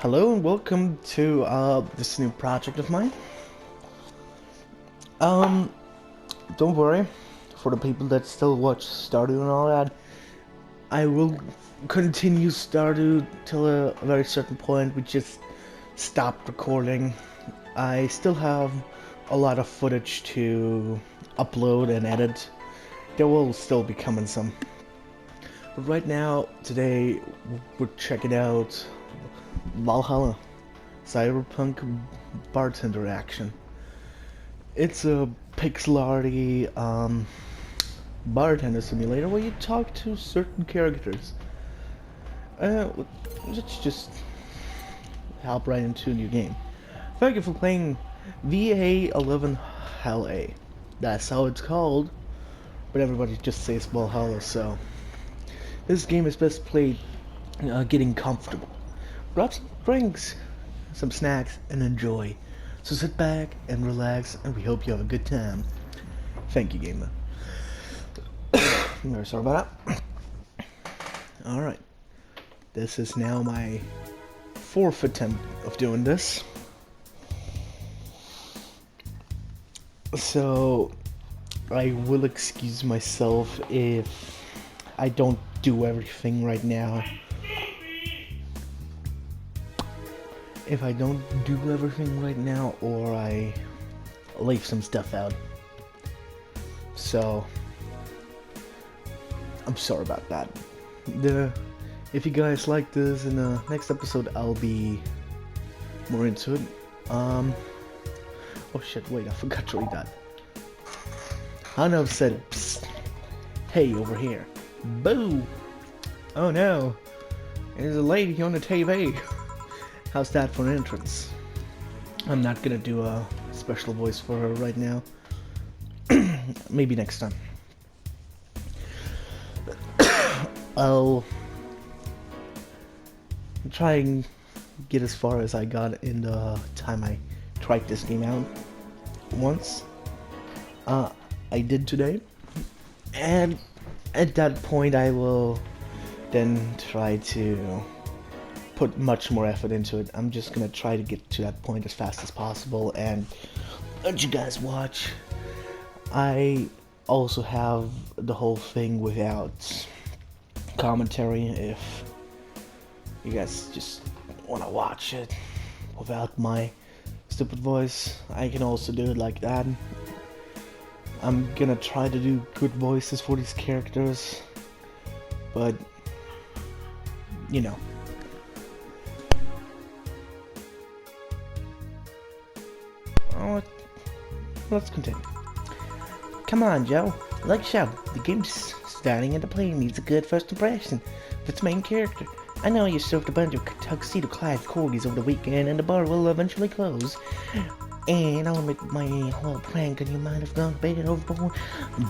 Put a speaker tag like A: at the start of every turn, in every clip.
A: Hello and welcome to this new project of mine. Don't worry, for the people that still watch Stardew and all that, I will continue Stardew till a very certain point. We just stopped recording. I still have a lot of footage to upload and edit. There will still be coming some. But right now, today, we're checking out Vallhalla, Cyberpunk Bartender action. It's a pixel arty bartender simulator where you talk to certain characters. Let's just hop right into a new game. Thank you for playing VA-11 Hell. That's how it's called, but everybody just says Valhalla, so this game is best played getting comfortable. Grab some drinks, some snacks, and enjoy. So sit back and relax, and we hope you have a good time. Thank you, gamer. I'm very sorry about that. Alright. This is now my fourth attempt of doing this. So, I will excuse myself if I don't do everything right now. If I don't do everything right now, or I leave some stuff out. So, I'm sorry about that. If you guys like this, in the next episode I'll be more into it. Oh shit, wait, I forgot to read that. Hana said, psst, hey, over here. Boo! Oh no, there's a lady on the TV. How's that for an entrance? I'm not gonna do a special voice for her right now. Maybe next time. I'll try and get as far as I got in the time I tried this game out once. I did today. And at that point I will then try to put much more effort into it. I'm just gonna try to get to that point as fast as possible and let you guys watch. I also have the whole thing without commentary if you guys just want to watch it without my stupid voice. I can also do it like that. I'm gonna try to do good voices for these characters, but you know. Let's continue. Come on, Joe. Like show. The game's starting and the player needs a good first impression of its main character. I know you served a bunch of tuxedo-clad corgis over the weekend and the bar will eventually close. And I'll admit my whole prank on you might have gone baited overboard.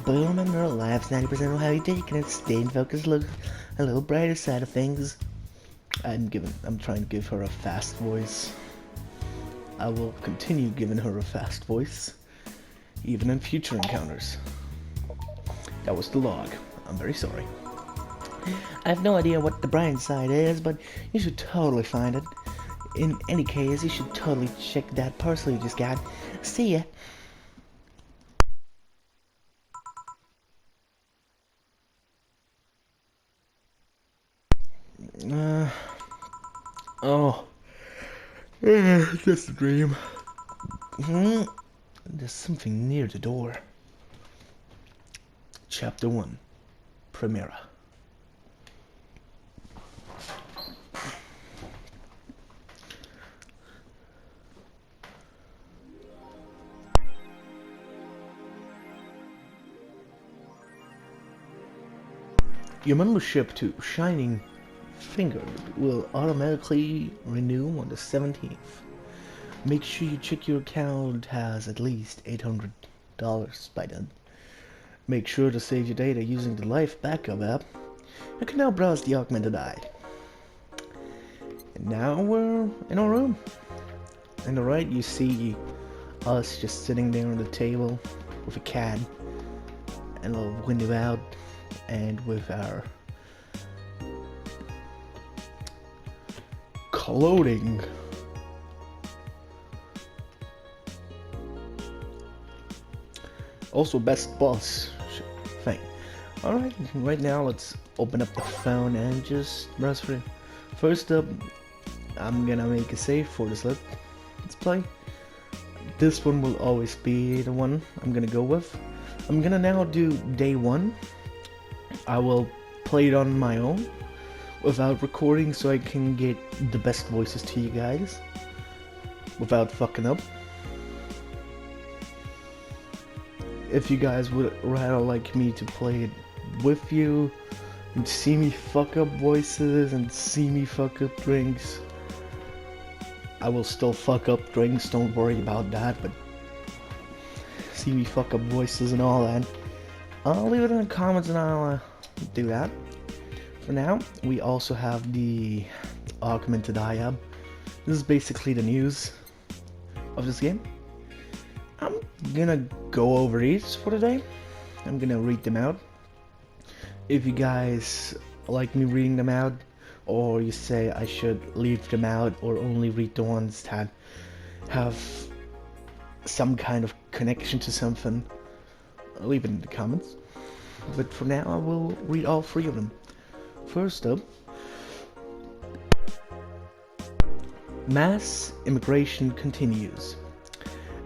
A: Boom, and real life's 90% of how you're taking it. Staying focused, look a little brighter side of things. I'm trying to give her a fast voice. I will continue giving her a fast voice, even in future encounters. That was the log. I'm very sorry. I have no idea what the bright side is, but you should totally find it. In any case, you should totally check that parcel you just got. See ya. Oh. Just a dream. There's something near the door. Chapter 1. Primera. Your membership to Shining Finger will automatically renew on the 17th. Make sure you check your account has at least $800 by then. Make sure to save your data using the Life Backup app. You can now browse the Augmented Eye. And now we're in our room. On the right you see us just sitting there on the table with a cat and a little window out and with our clothing. Also best boss thing. Alright, right now let's open up the phone and just browse for it. First up, I'm gonna make a save for this let's play. This one will always be the one I'm gonna go with. I'm gonna now do day 1. I will play it on my own without recording so I can get the best voices to you guys without fucking up. If you guys would rather like me to play it with you and see me fuck up voices and see me fuck up drinks, I will still fuck up drinks, don't worry about that, but see me fuck up voices and all that, I'll leave it in the comments and I'll do that. For now, we also have the augmented IAB. This is basically the news of this game. I'm gonna go over these for today. I'm gonna read them out. If you guys like me reading them out, or you say I should leave them out or only read the ones that have some kind of connection to something, leave it in the comments. But for now, I will read all 3 of them. First up, mass immigration continues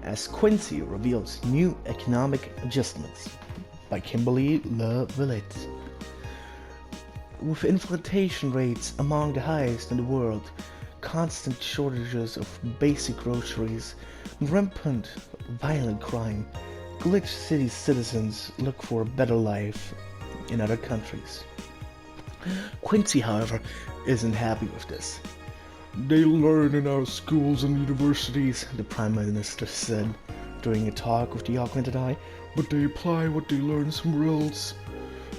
A: as Quincy reveals new economic adjustments by Kimberly LaVillette. With inflation rates among the highest in the world, constant shortages of basic groceries, and rampant violent crime, Glitch City citizens look for a better life in other countries. Quincy, however, isn't happy with this. They learn in our schools and universities, the Prime Minister said during a talk with the Augmented Eye, but they apply what they learn somewhere else,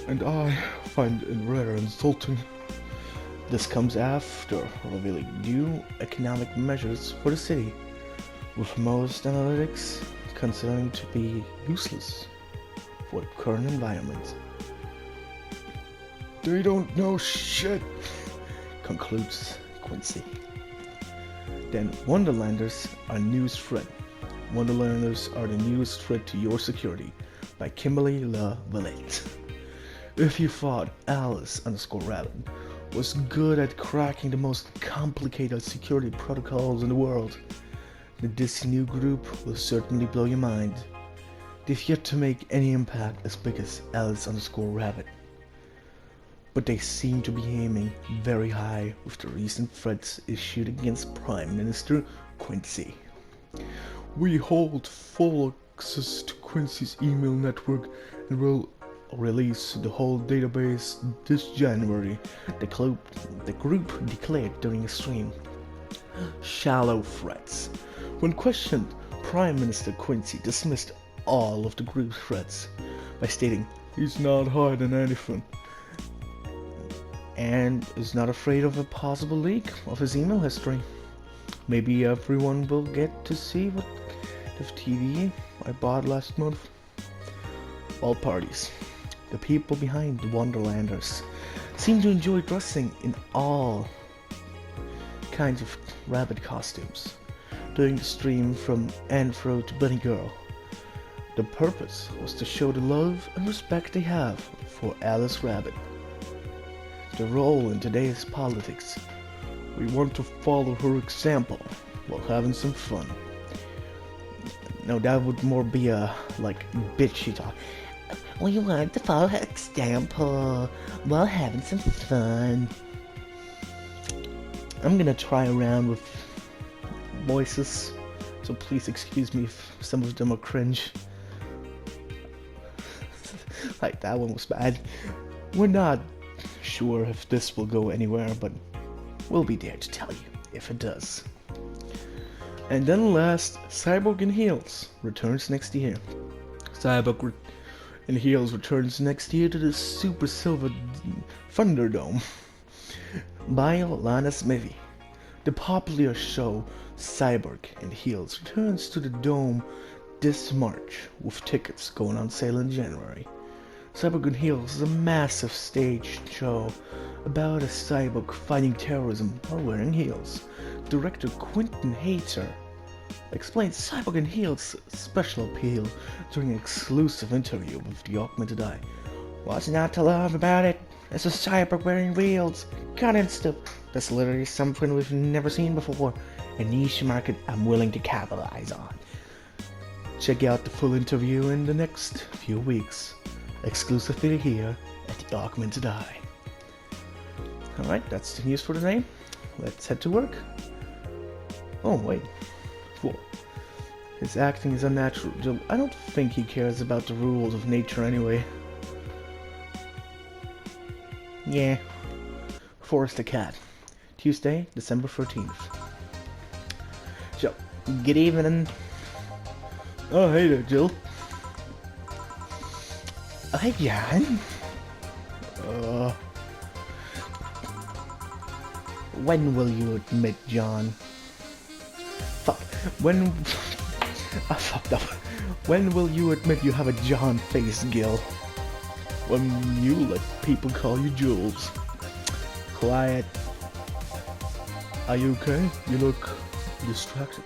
A: and I find it rather insulting. This comes after revealing new economic measures for the city, with most analytics considering to be useless for the current environment. They don't know shit, concludes Quincy. Then Wonderlanders are newest threat. Wonderlanders are the newest threat to your security by Kimberly LaVillette. If you thought Alice_Rabbit was good at cracking the most complicated security protocols in the world, then this new group will certainly blow your mind. They've yet to make any impact as big as Alice_Rabbit. But they seem to be aiming very high with the recent threats issued against Prime Minister Quincy. We hold full access to Quincy's email network and will release the whole database this January, the group declared during a stream. Shallow threats. When questioned, Prime Minister Quincy dismissed all of the group's threats by stating he's not hiding anything and is not afraid of a possible leak of his email history. Maybe everyone will get to see what the TV I bought last month. All parties. The people behind the Wonderlanders seem to enjoy dressing in all kinds of rabbit costumes during the stream from Anthro to Bunny Girl. The purpose was to show the love and respect they have for Alice Rabbit. The role in today's politics. We want to follow her example while having some fun. No, that would more be a, like, bitchy talk. We want to follow her example while having some fun. I'm gonna try around with voices, so please excuse me if some of them are cringe. Like, that one was bad. We're not sure if this will go anywhere, but we'll be there to tell you if it does. And then last, Cyborg in Heels returns next year. Cyborg in Heels returns next year to the Super Silver Thunderdome by Lana Smithy. The popular show Cyborg in Heels returns to the Dome this March, with tickets going on sale in January. Cyborg Heels is a massive stage show about a cyborg fighting terrorism while wearing heels. Director Quentin Hayter explains Cyborg Heels' special appeal during an exclusive interview with the Augmented Eye. What's not to love about it? It's a cyborg wearing wheels. Cut and stuff. That's literally something we've never seen before. A niche market I'm willing to capitalize on. Check out the full interview in the next few weeks. Exclusively here at the Augmented Eye. Alright, that's the news for today. Let's head to work. Oh, wait. Whoa. His acting is unnatural. I don't think he cares about the rules of nature anyway. Yeah. Forrest the Cat. Tuesday, December 13th. So, good evening. Oh, hey there, Jill. Oh, hey, John. When will you admit, John? Fuck. When... I fucked up. When will you admit you have a John face, Gil? When you let people call you Jules. Quiet. Are you okay? You look distracted.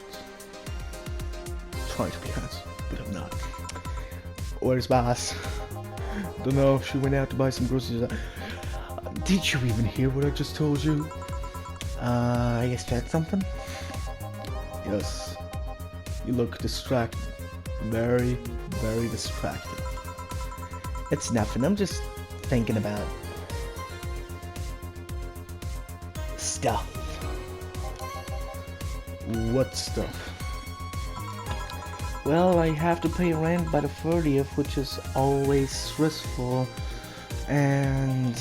A: Trying to be handsome, but I'm not. Where's Boss? Don't know, she went out to buy some groceries. Did you even hear what I just told you? I said something? Yes. You look distracted. Very, very distracted. It's nothing, I'm just thinking about stuff. What stuff? Well, I have to pay rent by the 30th, which is always stressful, and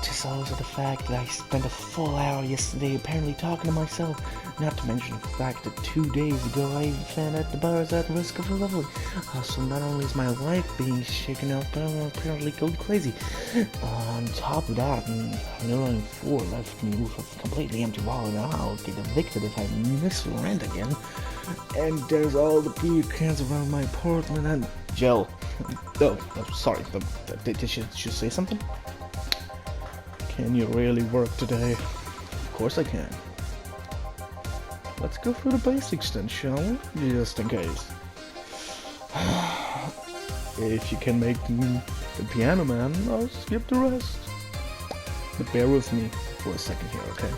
A: just also the fact that I spent a full hour yesterday apparently talking to myself, not to mention the fact that 2 days ago I even found out the bar is at risk of leveling. So not only is my life being shaken up, but I'm apparently going crazy. On top of that, Neuron 4 left me with a completely empty wallet, and I'll get evicted if I miss rent again. And there's all the beer cans around my apartment and... Jill. Oh, sorry, did she say something? Can you really work today? Of course I can. Let's go through the basics then, shall we? Just in case. If you can make the Piano Man, I'll skip the rest. But bear with me for a second here, okay?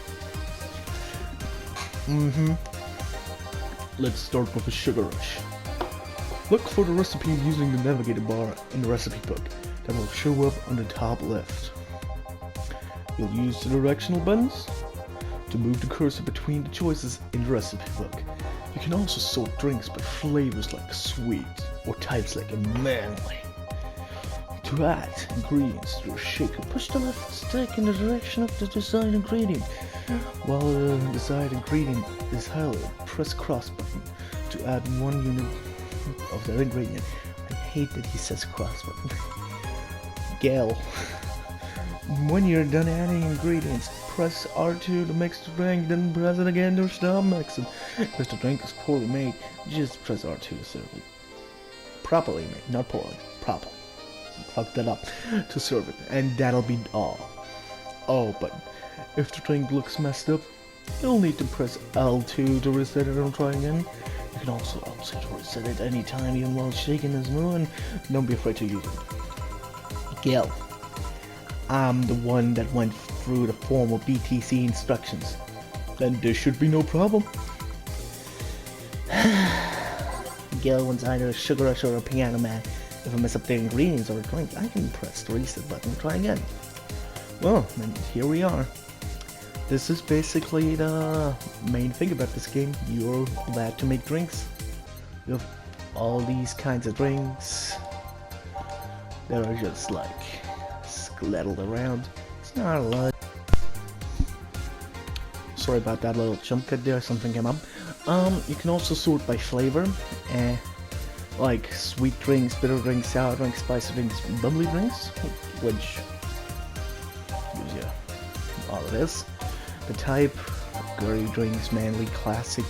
A: Let's start with a sugar rush. Look for the recipe using the navigator bar in the recipe book that will show up on the top left. You'll use the directional buttons to move the cursor between the choices in the recipe book. You can also sort drinks by flavors like sweet or types like manly. To add ingredients to your shaker, push the left stick in the direction of the desired ingredient. While the desired ingredient is highlighted, press cross button to add 1 unit of that ingredient. I hate that he says cross button. Gail. When you're done adding ingredients, press R2 to mix the drink, then press it again to stop mixing. If the drink is poorly made, just press R2 to serve it. Properly made, not poorly, properly. Fuck that up to serve it, and that'll be all. Oh, but if the drink looks messed up, you'll need to press L2 to reset it and try again. You can also reset it anytime, even while shaking and moving. Don't be afraid to use it. Gail. I'm the one that went through the formal BTC instructions. Then there should be no problem. Gil wants either a sugar rush or a Piano Man. If I mess up the ingredients or a drink, I can press the reset button and try again. Well, then here we are. This is basically the main thing about this game. You're allowed to make drinks. You have all these kinds of drinks that are just like sklettled around. It's not a lot. Sorry about that little jump cut there, something came up. You can also sort by flavor, like sweet drinks, bitter drinks, sour drinks, spicy drinks, bubbly drinks, which gives you all of this. The type girly drinks, manly, classic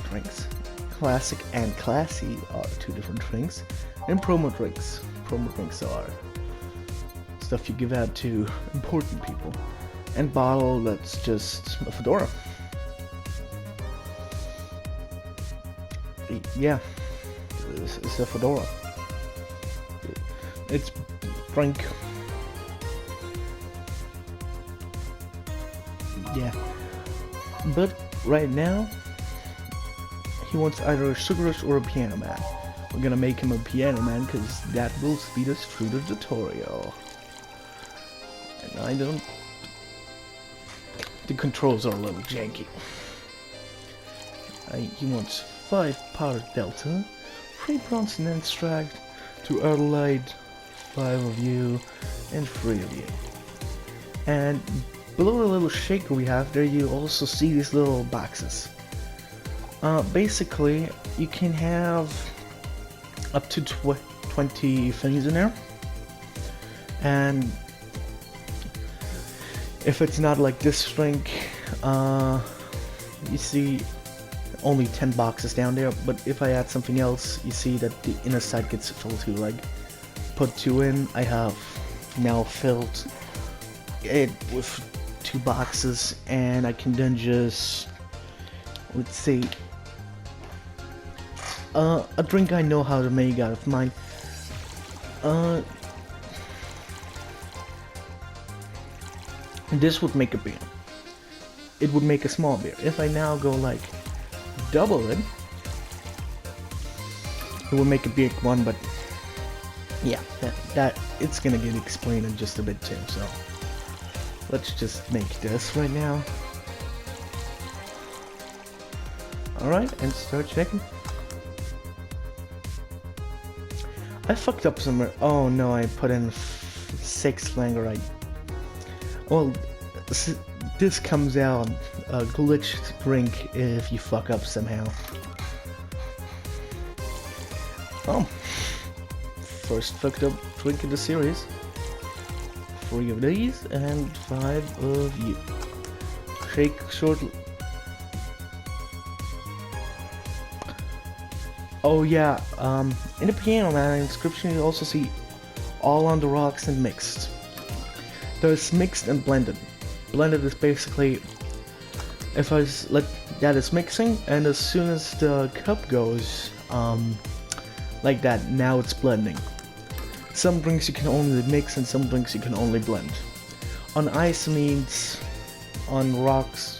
A: drinks. Classic and classy are two different drinks. And promo drinks. Promo drinks are stuff you give out to important people. And bottle, that's just a fedora. Yeah, it's a fedora. It's drink. Yeah. But right now, he wants either a sugarist or a piano man. We're gonna make him a piano man because that will speed us through the tutorial. And I don't... The controls are a little janky. He wants 5 power delta, 3 bronze and extract, 2 Adelaide, 5 of you, and 3 of you. And below the little shaker we have there, you also see these little boxes. Basically, you can have up to 20 things in there. And if it's not like this drink, you see only 10 boxes down there. But if I add something else, you see that the inner side gets filled too. Like, put 2 in, I have now filled it with 2 boxes, and I can then just, let's see, a drink I know how to make out of mine. This would make a beer. It would make a small beer. If I now go like double it, it would make a big one. But yeah, that it's gonna get explained in just a bit too. So let's just make this right now. All right, and start checking. I fucked up somewhere. Oh no, I put in 6 Langerite. Well, this comes out a glitched drink if you fuck up somehow. Oh, first fucked up drink in the series. 3 of these and 5 of you. Shake shortly. Oh yeah, in the piano man inscription you also see all on the rocks and mixed. There's mixed and blended. Blended is basically if I let that is mixing, and as soon as the cup goes like that, now it's blending. Some drinks you can only mix and some drinks you can only blend. On ice means, on rocks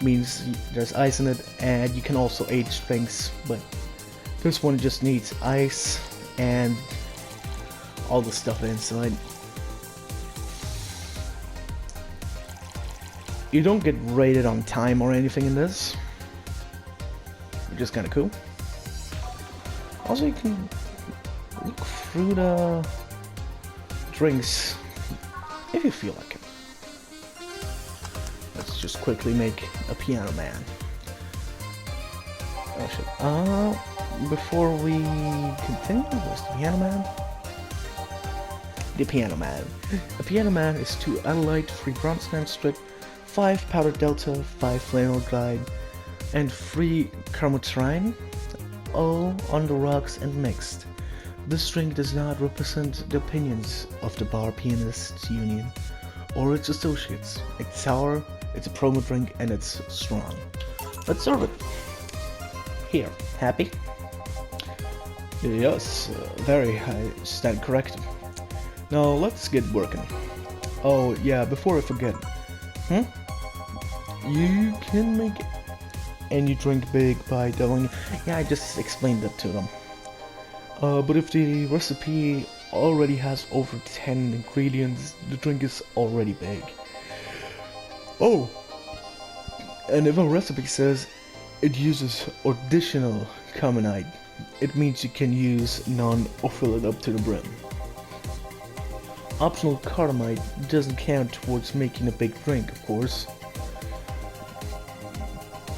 A: means there's ice in it, and you can also age drinks, but this one just needs ice and all the stuff inside. You don't get rated on time or anything in this, which is kinda cool. Also, you can look through the drinks if you feel like it. Let's just quickly make a piano man. Oh shit. Before we continue, what's the piano man? The piano man. A piano man is 2 Adelaide, 3 bronze man strip, 5 powder delta, 5 flannel glide, and 3 carmotrine, all on the rocks and mixed. This drink does not represent the opinions of the Bar Pianists Union or its associates. It's sour, it's a promo drink, and it's strong. Let's serve it. Here, happy? Yes, very. I stand corrected. Now let's get working. Oh yeah, before I forget. You can make any drink big by doubling. Yeah, I just explained that to them. But if the recipe already has over 10 ingredients, the drink is already big. Oh! And if a recipe says it uses additional carbonite, it means you can use none or fill it up to the brim. Optional carbonite doesn't count towards making a big drink, of course.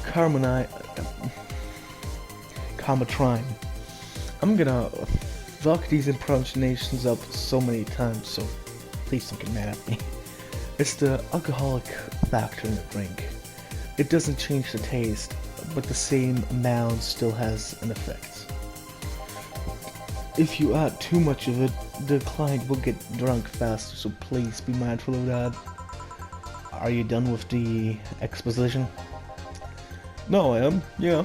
A: Carmotrine. I'm gonna fuck these pronunciations up so many times, so please don't get mad at me. It's the alcoholic factor in the drink. It doesn't change the taste, but the same amount still has an effect. If you add too much of it, the client will get drunk faster, so please be mindful of that. Are you done with the exposition? No, I am, yeah.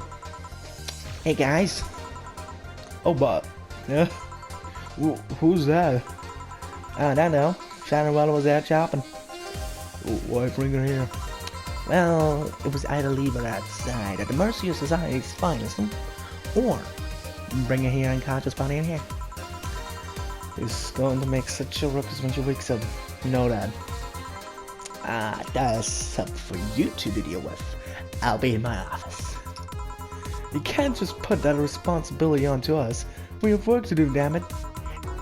A: Hey guys. Oh, but, yeah? Who's that? I don't know. Shannon was out shopping. Why bring her here? Well, it was either leave her outside at the mercy of society's finest, or bring her here unconscious body in here. It's going to make such a ruckus when she wakes up. You know that. That's something for you two to deal with. I'll be in my office. You can't just put that responsibility onto us. We have work to do, damn it.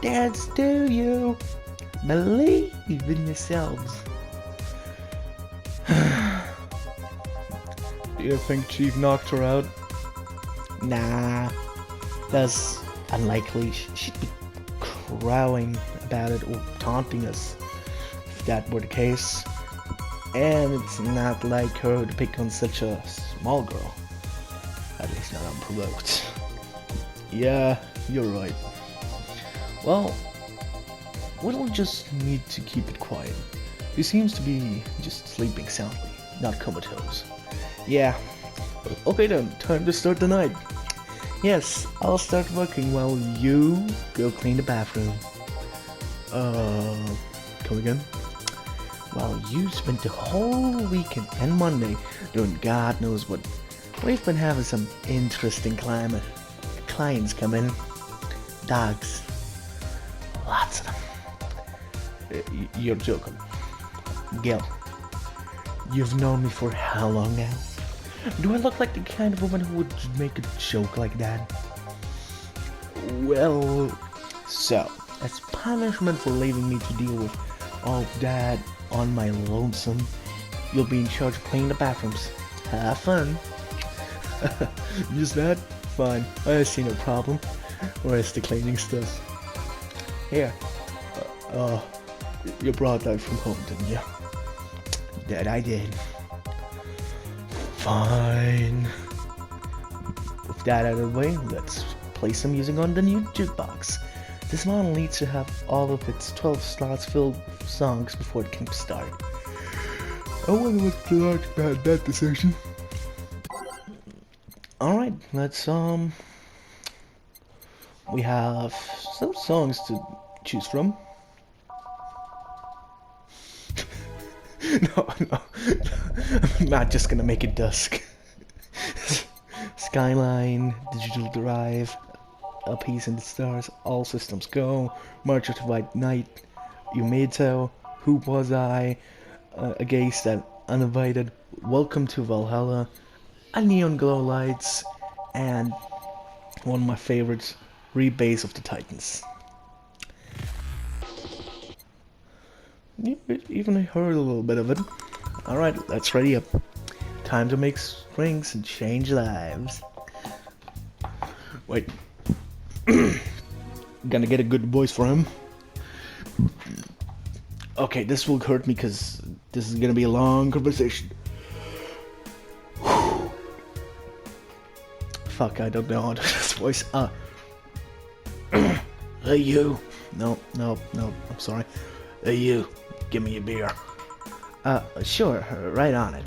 A: Dads, do you believe in yourselves? Do you think Chief knocked her out? Nah, that's unlikely. She'd be crowing about it or taunting us if that were the case. And it's not like her to pick on such a small girl. At least not unprovoked. Yeah, you're right. Well, we'll just need to keep it quiet. He seems to be just sleeping soundly, not comatose. Yeah. Okay then, time to start the night. Yes, I'll start working while you go clean the bathroom. Come again? Well, you spent the whole weekend and Monday doing God knows what. We've been having some interesting clients come in. Dogs. Lots of them. You're joking. Gil, you've known me for how long now? Do I look like the kind of woman who would make a joke like that? Well, so, as punishment for leaving me to deal with all that on my lonesome, you'll be in charge of cleaning the bathrooms. Have fun. Just that? Fine. I see no problem. Where's the cleaning stuff? Here. You brought that from home, didn't you? That I did. Fine. With that out of the way, let's play some music on the new jukebox. This model needs to have all of its 12 slots filled with songs before it can start. I wonder what to like about that decision. Alright, let's we have some songs to choose from. No, I'm not just gonna make it dusk. Skyline, Digital Drive, A Piece in the Stars, All Systems Go, March of the White Knight, Yumito, Who Was I, A Gaze That Uninvited, Welcome to Vallhalla, A Neon Glow Lights, and one of my favorites, Rebase of the Titans. Even I heard a little bit of it. Alright, let's ready up. Time to make strings and change lives. Wait. Gonna get a good voice for him. Okay, this will hurt me because this is gonna be a long conversation. Fuck, I don't know how to do this voice. Hey you. No, I'm sorry. Hey you. Give me a beer. Sure, right on it.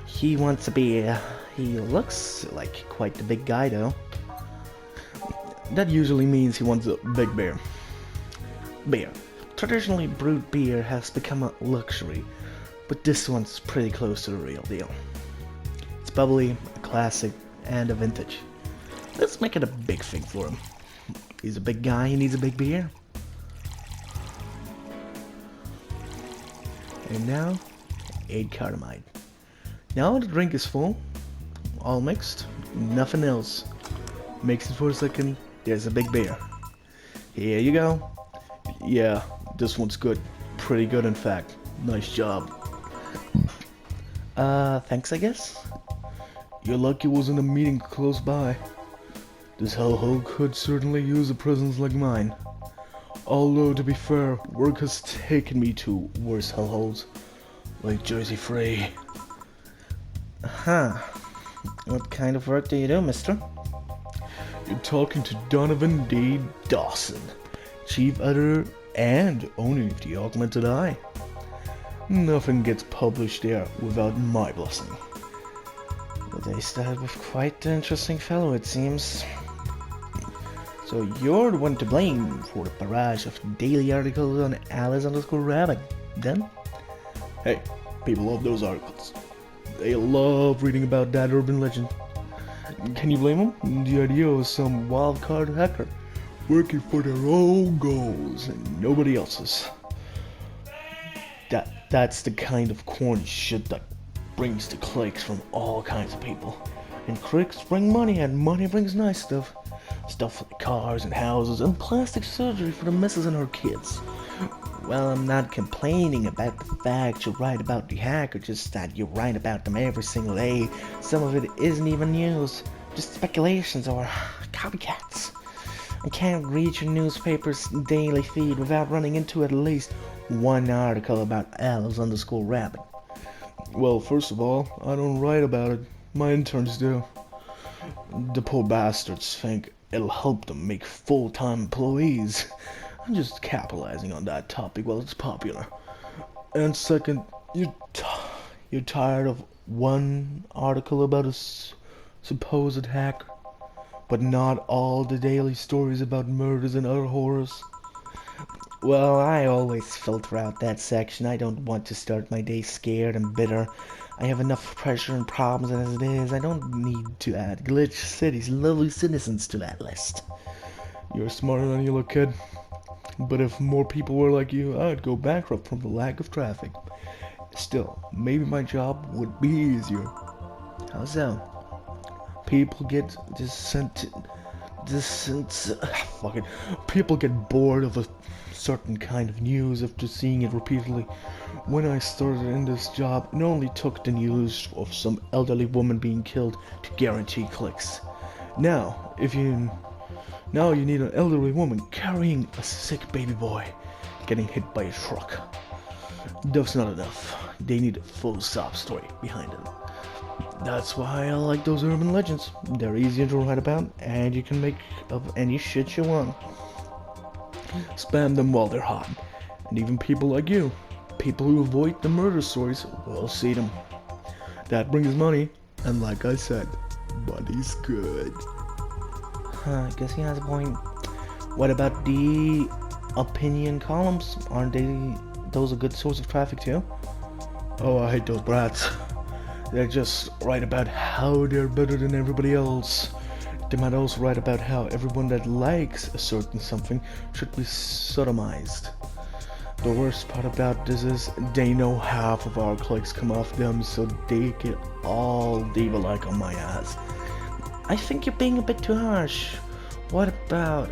A: He wants a beer. He looks like quite the big guy though. That usually means he wants a big beer. Beer. Traditionally brewed beer has become a luxury, but this one's pretty close to the real deal. It's bubbly, a classic, and a vintage. Let's make it a big thing for him. He's a big guy, he needs a big beer. And now, 8 cardamide. Now the drink is full, all mixed, nothing else. Mix it for a second, there's a big beer. Here you go. Yeah, this one's good. Pretty good in fact. Nice job. Thanks I guess? You're lucky it wasn't a meeting close by. This hellhole could certainly use a presence like mine. Although, to be fair, work has taken me to worse hellholes, like Jersey Free. Huh. What kind of work do you do, mister?
B: You're talking to Donovan D. Dawson, chief editor and owner of the Augmented Eye. Nothing gets published there without my blessing.
A: The day started with quite an interesting fellow, it seems. So you're the one to blame for the barrage of daily articles on Alice_Rabbit, then?
B: Hey, people love those articles. They love reading about that urban legend. Can you blame them? The idea of some wild-card hacker working for their own goals and nobody else's. That's the kind of corny shit that brings the clicks from all kinds of people. And clicks bring money, and money brings nice stuff. Stuff like cars and houses and plastic surgery for the missus and her kids.
A: Well, I'm not complaining about the fact you're right about the hacker, just that you're right about them every single day. Some of it isn't even news, just speculations or copycats. I can't read your newspaper's daily feed without running into at least one article about Alice_Rabbit.
B: Well, first of all, I don't write about it. My interns do. The poor bastards think it'll help them make full-time employees. I'm just capitalizing on that topic while it's popular. And second, you're tired of one article about a supposed hacker, but not all the daily stories about murders and other horrors.
A: Well, I always filter out that section. I don't want to start my day scared and bitter. I have enough pressure and problems as it is. I don't need to add Glitch City's lovely citizens to that list.
B: You're smarter than you look, kid. But if more people were like you, I'd go bankrupt from the lack of traffic. Still, maybe my job would be easier.
A: How so?
B: People get People get bored of a certain kind of news after seeing it repeatedly. When I started in this job, it only took the news of some elderly woman being killed to guarantee clicks. Now you need an elderly woman carrying a sick baby boy getting hit by a truck. That's not enough. They need a full sob story behind it. That's why I like those urban legends. They're easier to write about, and you can make up any shit you want. Spam them while they're hot. And even people like you, people who avoid the murder stories, will see them. That brings money, and like I said, money's good.
A: I guess he has a point. What about the opinion columns? Aren't those a good source of traffic too?
B: Oh, I hate those brats. They just write about how they're better than everybody else. They might also write about how everyone that likes a certain something should be sodomized. The worst part about this is they know half of our clicks come off them, so they get all diva-like on my ass.
A: I think you're being a bit too harsh. What about,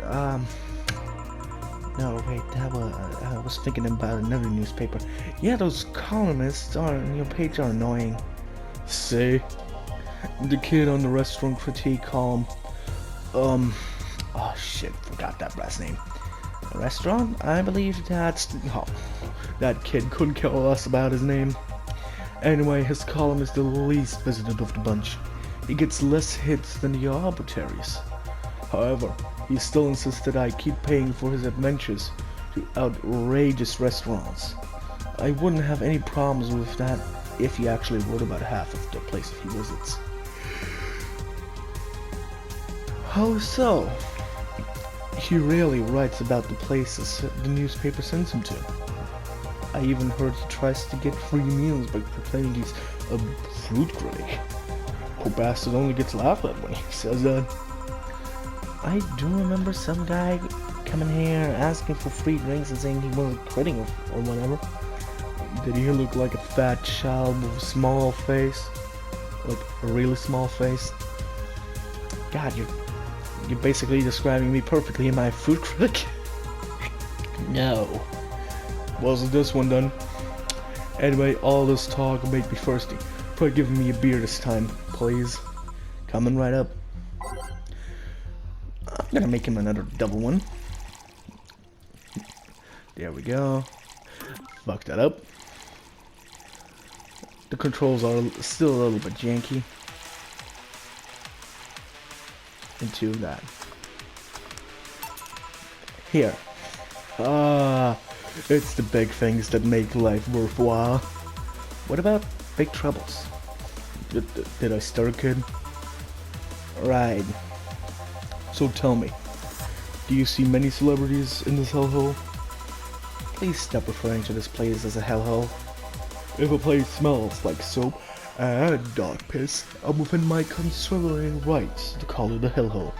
A: no, wait, I was thinking about another newspaper. Yeah, those columnists on your page are annoying.
B: See? The kid on the restaurant critique column.
A: Oh shit, forgot that last name. A restaurant? I believe that's... Oh,
B: that kid couldn't care less about his name. Anyway, his column is the least visited of the bunch. He gets less hits than the arbitraries. However, he still insists that I keep paying for his adventures to outrageous restaurants. I wouldn't have any problems with that if he actually wrote about half of the places he visits.
A: How so?
B: He rarely writes about the places the newspaper sends him to. I even heard he tries to get free meals by proclaiming he's a fruit critic. Poor bastard only gets laughed at when he says that.
A: I do remember some guy coming here asking for free drinks and saying he was a critic or whatever.
B: Did he look like a fat child with a small face? Like a really small face?
A: God, you're basically describing me perfectly in my food critic.
B: No. Wasn't this one done? Anyway, all this talk made me thirsty. Try giving me a beer this time, please.
A: Coming right up. I'm gonna make him another double one.
B: There we go. Fuck that up. The controls are still a little bit janky. Into that. Here. It's the big things that make life worthwhile.
A: What about big troubles?
B: Did I start, kid?
A: Right.
B: So tell me, do you see many celebrities in this hellhole?
A: Please stop referring to this place as a hellhole.
B: If a place smells like soap and dog piss, I'm within my constitutional rights to call it a hellhole.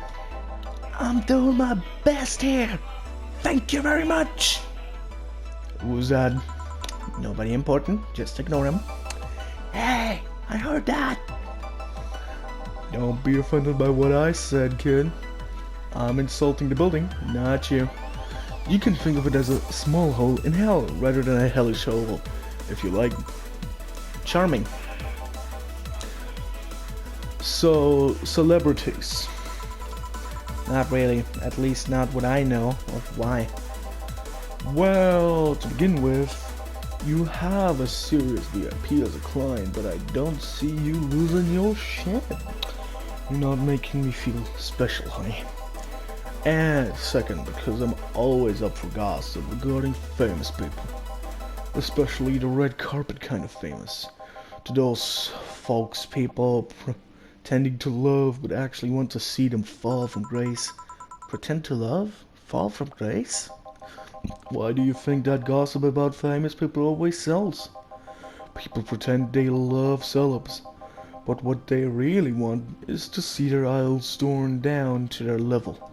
A: I'm doing my best here. Thank you very much.
B: Who's that?
A: Nobody important. Just ignore him. Hey, I heard that.
B: Don't be offended by what I said, kid. I'm insulting the building, not you. You can think of it as a small hole in hell rather than a hellish hole, if you like.
A: Charming.
B: So, celebrities.
A: Not really. At least not what I know of. Why?
B: Well, to begin with, you have a serious VIP as a client, but I don't see you losing your shit. You're not making me feel special, honey. And second, because I'm always up for gossip regarding famous people. Especially the red carpet kind of famous. To those folks people pretending to love but actually want to see them fall from grace.
A: Pretend to love? Fall from grace?
B: Why do you think that gossip about famous people always sells? People pretend they love celebs, but what they really want is to see their idols torn down to their level.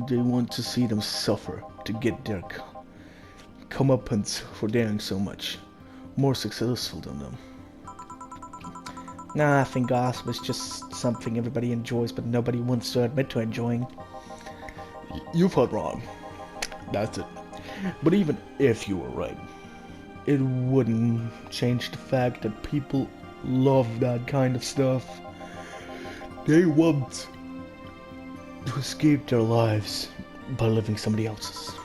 B: They want to see them suffer to get their comeuppance for daring so much, more successful than them.
A: Nah, I think gossip is just something everybody enjoys, but nobody wants to admit to enjoying.
B: You thought wrong. That's it. But even if you were right, it wouldn't change the fact that people love that kind of stuff. They want to escape their lives by living somebody else's.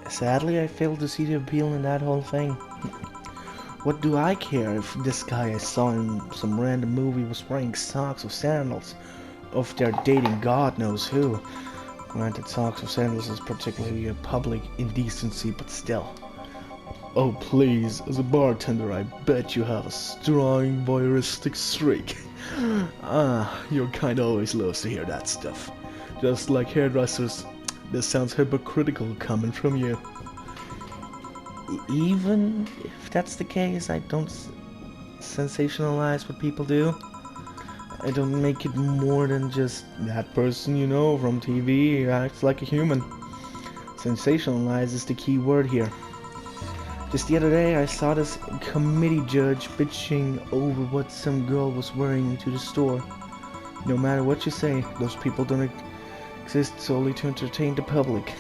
A: Sadly, I fail to see the appeal in that whole thing. What do I care if this guy I saw in some random movie was wearing socks or sandals? Or if they're dating God knows who. Granted, socks or sandals is particularly a public indecency, but still.
B: Oh please, as a bartender I bet you have a strong voyeuristic streak. Your kind always loves to hear that stuff. Just like hairdressers, this sounds hypocritical coming from you.
A: Even if that's the case, I don't sensationalize what people do. I don't make it more than just
B: that person you know from TV acts like a human.
A: Sensationalize is the key word here. Just the other day I saw this committee judge bitching over what some girl was wearing into the store. No matter what you say, those people don't exist solely to entertain the public.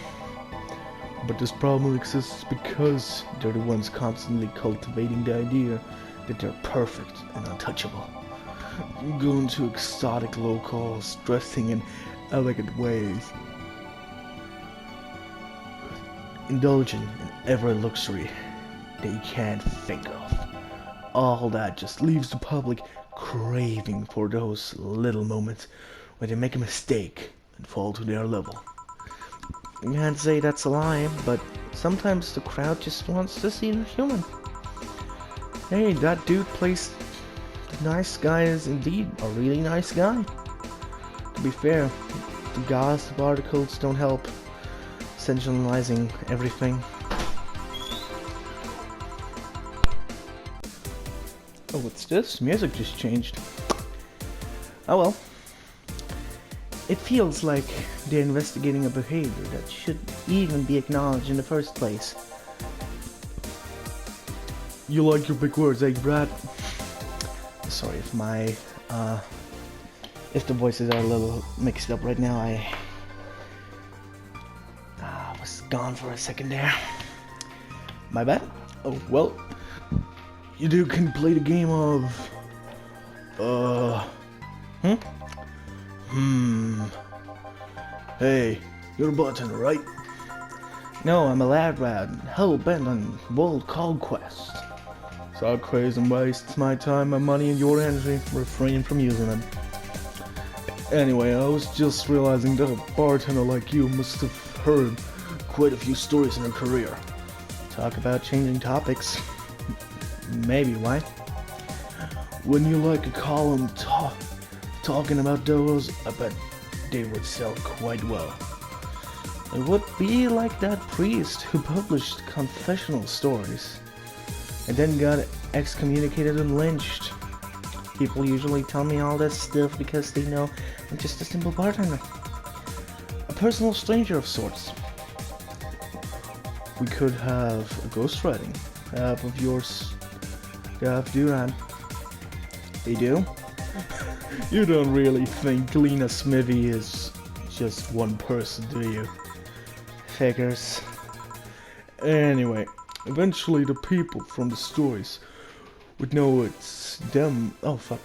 B: But this problem exists because they're the ones constantly cultivating the idea that they're perfect and untouchable. Going to exotic locals, dressing in elegant ways, indulging in every luxury they can't think of. All that just leaves the public craving for those little moments where they make a mistake and fall to their level.
A: You can't say that's a lie, but sometimes the crowd just wants to see the human. Hey, that dude plays the nice guy is indeed a really nice guy. To be fair, the gossip articles don't help sensationalizing everything.
B: Oh, what's this? Music just changed.
A: Oh well. It feels like they're investigating a behavior that shouldn't even be acknowledged in the first place.
B: You like your big words, eh, Brad?
A: Sorry if my, if the voices are a little mixed up right now. I was gone for a second there. My bad.
B: Oh, well, you can play the game of, Hey, you're a bartender, right?
A: No, I'm a lad rat, hell bent on world conquest.
B: So crazy and wastes my time, my money, and your energy. Refrain from using them. Anyway, I was just realizing that a bartender like you must have heard quite a few stories in her career.
A: Talk about changing topics. Maybe, why?
B: When you like a column talking about those, I bet they would sell quite well.
A: It would be like that priest who published confessional stories and then got excommunicated and lynched. People usually tell me all this stuff because they know I'm just a simple bartender. A personal stranger of sorts.
B: We could have a ghostwriting app of yours. Do that.
A: They do?
B: You don't really think Lena Smithy is just one person, do you?
A: Figures.
B: Anyway, eventually the people from the stories would know it's them. Oh fuck.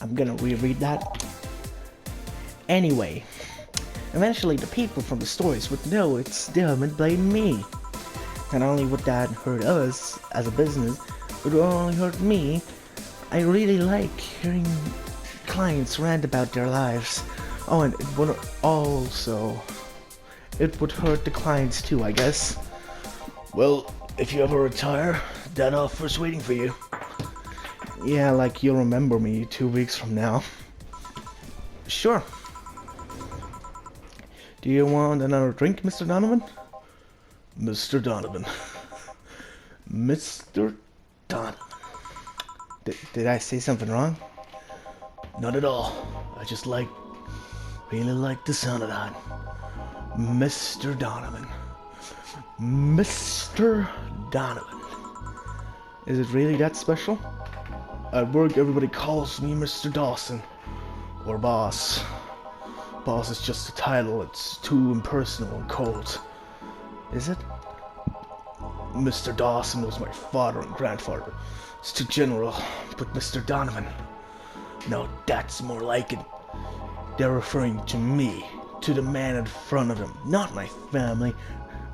A: I'm gonna reread that. Anyway, eventually the people from the stories would know it's them and blame me. Not only would that hurt us as a business, it would only hurt me. I really like hearing clients rant about their lives. Oh, and it would hurt the clients too, I guess.
B: Well, if you ever retire, that offer's waiting for you.
A: Yeah, like you'll remember me 2 weeks from now. Sure. Do you want another drink, Mr. Donovan?
B: Mr. Donovan. Mr. Donovan.
A: Did I say something wrong?
B: Not at all. I just really like the sound of that. Mr. Donovan. Mr. Donovan.
A: Is it really that special?
B: At work, everybody calls me Mr. Dawson. Or boss. Boss is just a title. It's too impersonal and cold.
A: Is it?
B: Mr. Dawson was my father and grandfather. It's too general. But Mr. Donovan, no, that's more like it. They're referring to me, to the man in front of them, not my family,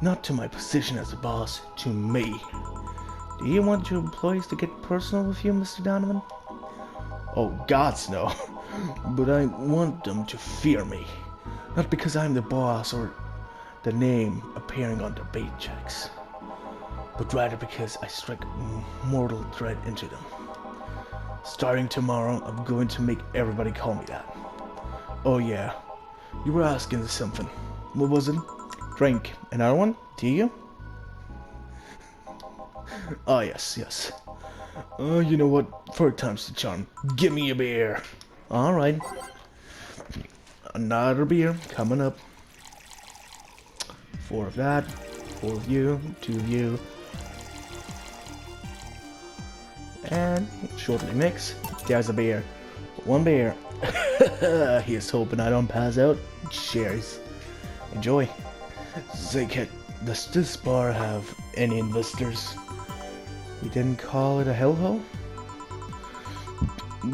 B: not to my position as a boss, to me.
A: Do you want your employees to get personal with you, Mr. Donovan?
B: Oh, gods no. But I want them to fear me. Not because I'm the boss or the name appearing on their paychecks, but rather because I strike mortal dread into them. Starting tomorrow, I'm going to make everybody call me that. Oh yeah, you were asking something. What was it?
A: Drink. Another one? Do you?
B: Oh yes. You know what? Third time's the charm. Give me a beer.
A: Alright.
B: Another beer coming up. 4 of that, 4 of you, 2 of you.
A: And shortly mix.
B: There's a beer. 1 beer. He's hoping I don't pass out. Cheers.
A: Enjoy.
B: Zaket, does this bar have any investors?
A: We didn't call it a hellhole?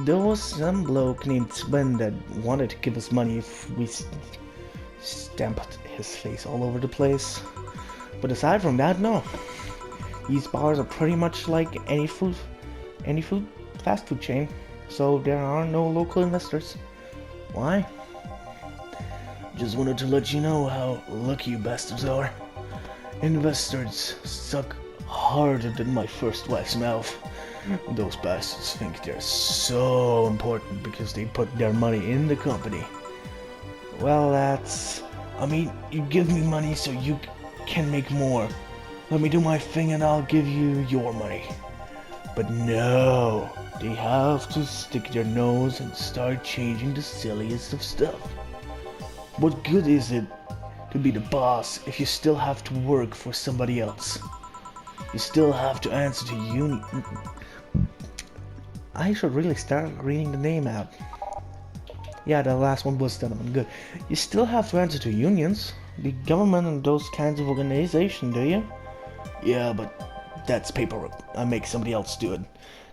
A: There was some bloke named Sven that wanted to give us money if we stamped his face all over the place. But aside from that, no. These bars are pretty much like any fast food chain, so there are no local investors. Why?
B: Just wanted to let you know how lucky you bastards are. Investors suck harder than my first wife's mouth. Those bastards think they're so important because they put their money in the company.
A: Well, that's...
B: I mean, you give me money so you can make more. Let me do my thing and I'll give you your money. But no, they have to stick their nose and start changing the silliest of stuff. What good is it to be the boss if you still have to work for somebody else? You still have to answer to union.
A: I should really start reading the name out. Yeah, the last one was done. Good. You still have to answer to unions, the government and those kinds of organization, do you?
B: Yeah, but that's paperwork. I make somebody else do it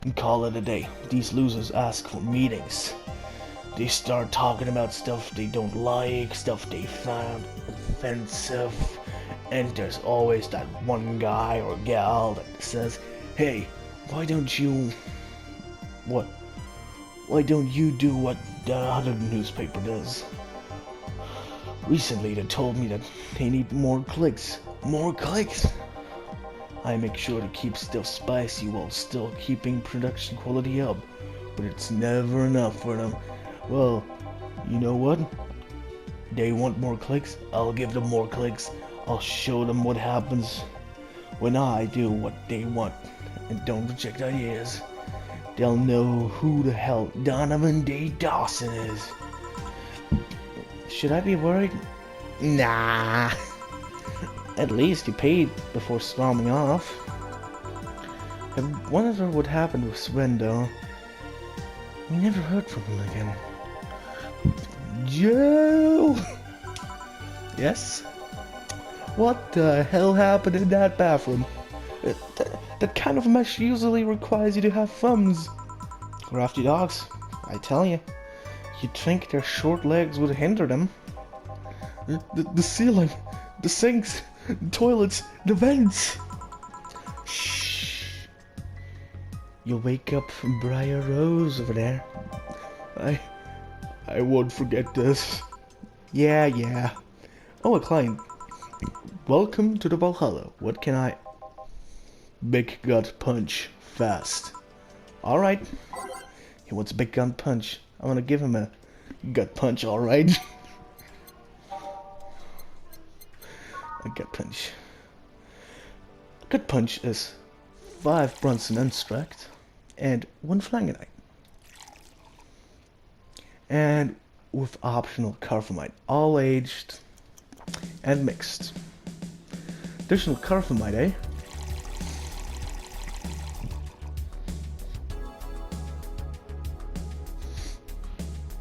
B: and call it a day. These losers ask for meetings. They start talking about stuff they don't like, stuff they found offensive, And there's always that one guy or gal that says, hey, why don't you do what the other newspaper does? Recently they told me that they need more clicks. More clicks! I make sure to keep stuff spicy while still keeping production quality up. But it's never enough for them. Well, you know what? They want more clicks, I'll give them more clicks. I'll show them what happens when I do what they want and don't reject ideas. They'll know who the hell Donovan Day Dawson is. Should I be worried? Nah. At least he paid before storming off. I wonder what happened with Sven though. We never heard from him again. Joe! Yes? What the hell happened in that bathroom? That kind of mess usually requires you to have thumbs. Crafty dogs, I tell you. You'd think their short legs would hinder them. The ceiling, the sinks, the toilets, the vents. Shh. You'll wake up Briar Rose over there. I won't forget this. Yeah. Oh, a client. Welcome to the Vallhalla. What can I... Big gut punch. Fast. Alright. He wants a big gut punch. I want to give him a gut punch, alright? A gut punch. Gut punch is 5 Brunson Unstruct and 1 Flangenite. And with optional Carfamite. All aged and mixed. Additional Carfamite, eh?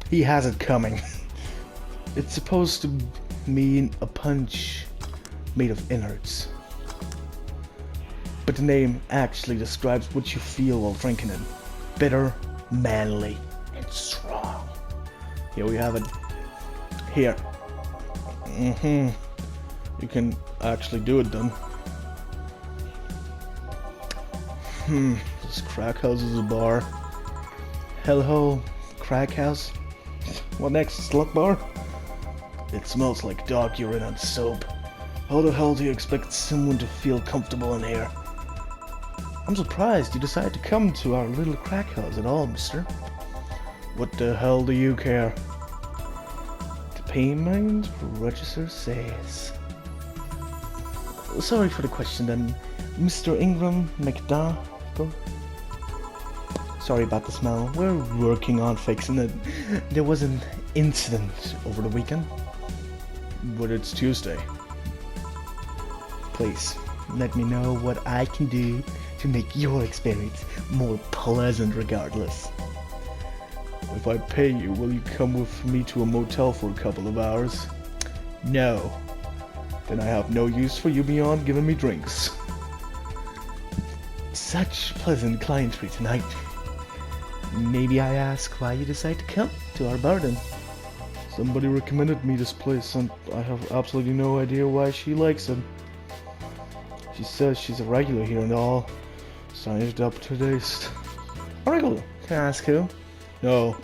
B: He has it coming. It's supposed to mean a punch made of innards. But the name actually describes what you feel while drinking it. Bitter, manly, and strong. Here we have it. Here. You can actually do it then. This crack house is a bar. Hello, crack house. What next, slut bar? It smells like dog urine and soap. How the hell do you expect someone to feel comfortable in here? I'm surprised you decided to come to our little crack house at all, mister. What the hell do you care? The payment register says... Sorry for the question then, Mr. Ingram McDonald. Sorry about the smell. We're working on fixing it. There was an incident over the weekend. But it's Tuesday. Please, let me know what I can do to make your experience more pleasant regardless. If I pay you, will you come with me to a motel for a couple of hours? No. Then I have no use for you beyond giving me drinks. Such pleasant clientry tonight. Maybe I ask why you decide to come to our bar then? Somebody recommended me this place and I have absolutely no idea why she likes it. She says she's a regular here and all. Signed up to taste. A regular? Can I ask who? No.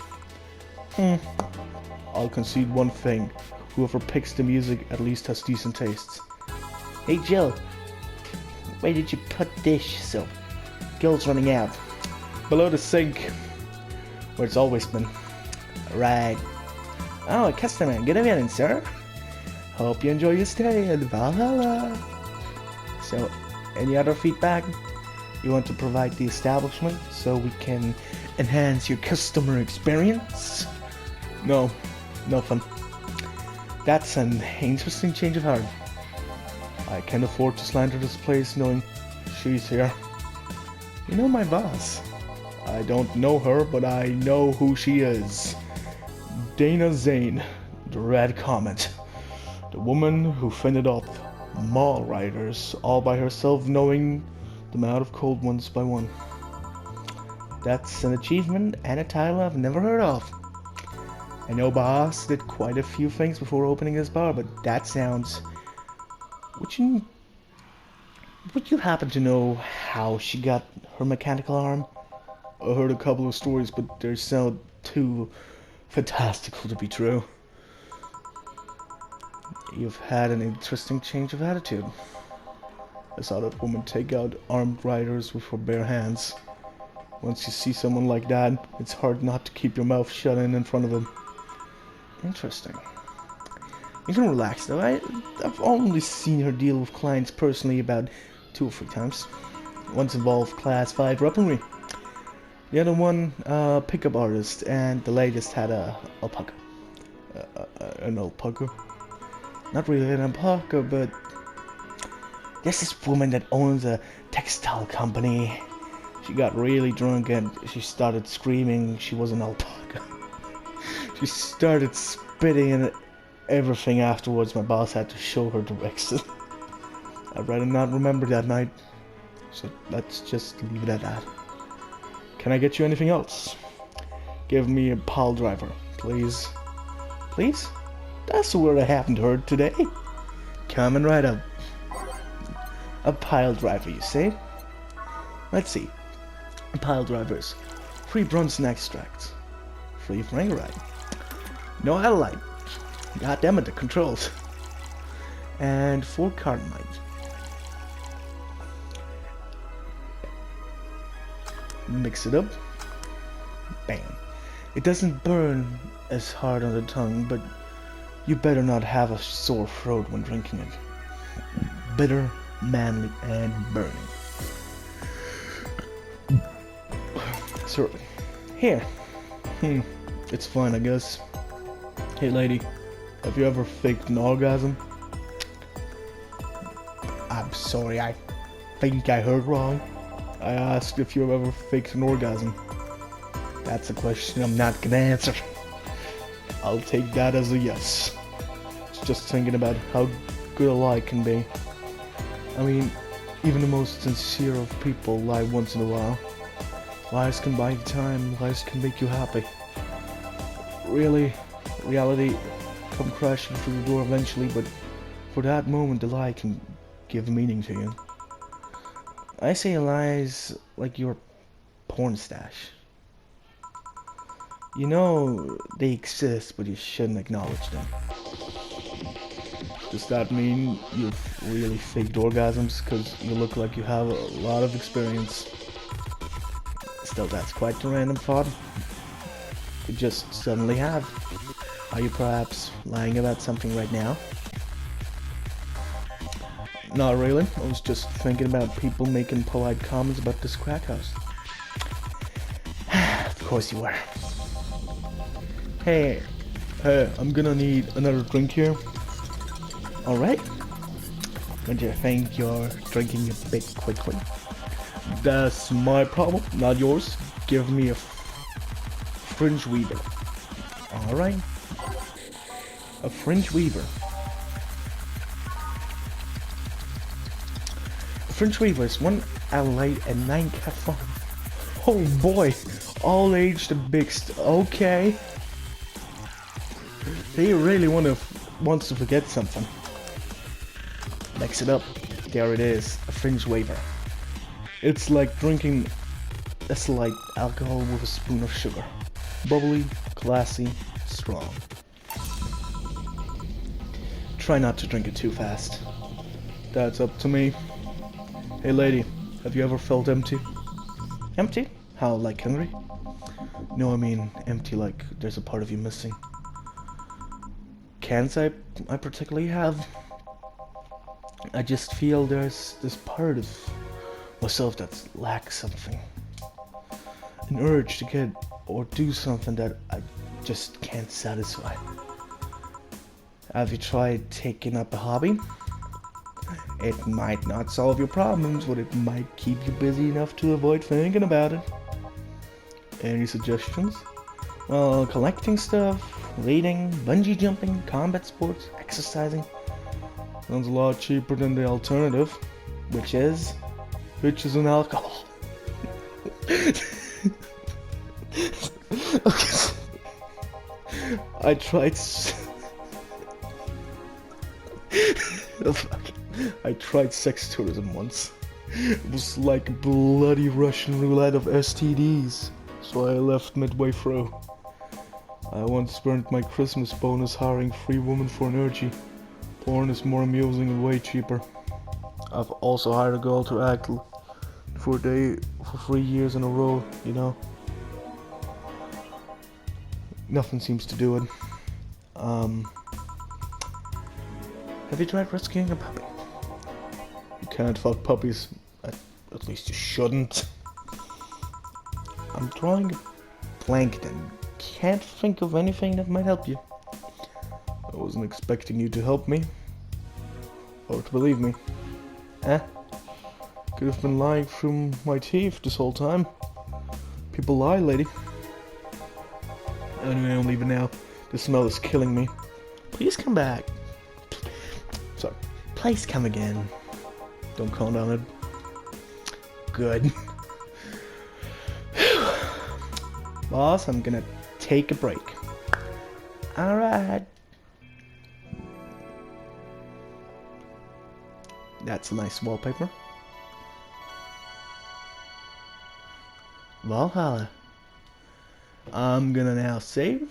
B: I'll concede one thing. Whoever picks the music at least has decent tastes. Hey Jill, where did you put dish soap? Girl's running out. Below the sink, where it's always been. Right. Oh, a customer. Good evening, sir. Hope you enjoy your stay at Vallhalla. So, any other feedback? You want to provide the establishment so we can enhance your customer experience? No, nothing. That's an interesting change of heart. I can't afford to slander this place knowing she's here. You know my boss. I don't know her, but I know who she is. Dana Zane, the Red Comet. The woman who fended off mall riders all by herself, knowing them out of cold ones by one. That's an achievement and a title I've never heard of. I know Boss did quite a few things before opening his bar, but that sounds Would you would you happen to know how she got her mechanical arm? I heard a couple of stories, but they sound too fantastical to be true. You've had an interesting change of attitude. I saw that woman take out armed riders with her bare hands. Once you see someone like that, it's hard not to keep your mouth shut in front of them.
A: Interesting. You can relax though. I've only seen her deal with clients personally about 2 or 3 times. Once involved class 5 weaponry. The other one, pickup artist, and the latest had a alpaca.
B: An alpaca?
A: Not really an alpaca, but there's this woman that owns a textile company. She got really drunk and she started screaming she was an alpaca. She started spitting and everything afterwards. My boss had to show her the exit. I'd rather not remember that night, so let's just leave it at that.
B: Can I get you anything else? Give me a pile driver, please.
A: Please? That's the word I haven't heard today. Coming right up. A pile driver, you say? Let's see. Pile drivers. 3 Bronson extracts. 3 Frangarite. No Adelaide. God damn it, the controls. And 4 Carbonite. Mix it up. Bam. It doesn't burn as hard on the tongue, but you better not have a sore throat when drinking it. Bitter, manly, and burning. So, here.
B: It's fine, I guess. Hey, lady, have you ever faked an orgasm?
A: I'm sorry, I think I heard wrong.
B: I asked if you've ever faked an orgasm.
A: That's a question I'm not gonna answer.
B: I'll take that as a yes. It's just thinking about how good a lie can be. I mean, even the most sincere of people lie once in a while. Lies can buy you time, lies can make you happy. Really, reality come crashing through the door eventually, but for that moment the lie can give meaning to you.
A: I say lies like your porn stash. You know they exist, but you shouldn't acknowledge them.
B: Does that mean you've really faked orgasms? Because you look like you have a lot of experience.
A: Still, that's quite a random thought. You just suddenly have. Are you perhaps lying about something right now?
B: Not really. I was just thinking about people making polite comments about this crack house.
A: Of course you were.
B: Hey, I'm gonna need another drink here.
A: Alright. Don't you think you're drinking a bit quickly?
B: That's my problem, not yours. Give me a fringe weaver.
A: Alright. A fringe weaver. A fringe weaver is 1 Adelaide and 9 Caffon.
B: Oh boy, all aged and mixed. Okay.
A: He really wants to forget something. Mix it up. There it is, a fringe weaver.
B: It's like drinking
A: a slight alcohol with a spoon of sugar. Bubbly, classy, strong. Try not to drink it too fast.
B: That's up to me. Hey lady, have you ever felt empty?
A: Empty? How, like hungry?
B: No, I mean empty like there's a part of you missing.
A: Can't say I particularly have. I just feel there's this part of myself that lacks something. An urge to get or do something that I just can't satisfy. Have you tried taking up a hobby? It might not solve your problems, but it might keep you busy enough to avoid thinking about it.
B: Any suggestions?
A: Well, collecting stuff, reading, bungee jumping, combat sports, exercising.
B: Sounds a lot cheaper than the alternative.
A: Which is?
B: Which is an alcohol.
A: Okay. I tried. Oh fuck.
B: I tried sex tourism once. It was like bloody Russian roulette of STDs, so I left midway through. I once burnt my Christmas bonus hiring free women for an orgy. Porn is more amusing and way cheaper. I've also hired a girl to act for a day for 3 years in a row, you know. Nothing seems to do it.
A: Have you tried rescuing a puppy?
B: You can't fuck puppies. At least you shouldn't.
A: I'm drawing a blank and can't think of anything that might help you.
B: I wasn't expecting you to help me. Or to believe me.
A: Eh?
B: Could have been lying through my teeth this whole time. People lie, lady. Anyway, I'm leaving now. The smell is killing me.
A: Please come back.
B: Sorry.
A: Please come again.
B: Don't count on it.
A: Good. Boss, I'm gonna take a break. Alright. That's a nice wallpaper. Valhalla. I'm gonna now save.
B: You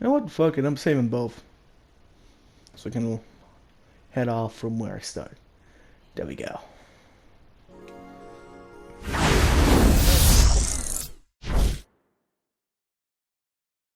B: know what? Fuck it. I'm saving both. So I can head off from where I started.
A: There we go.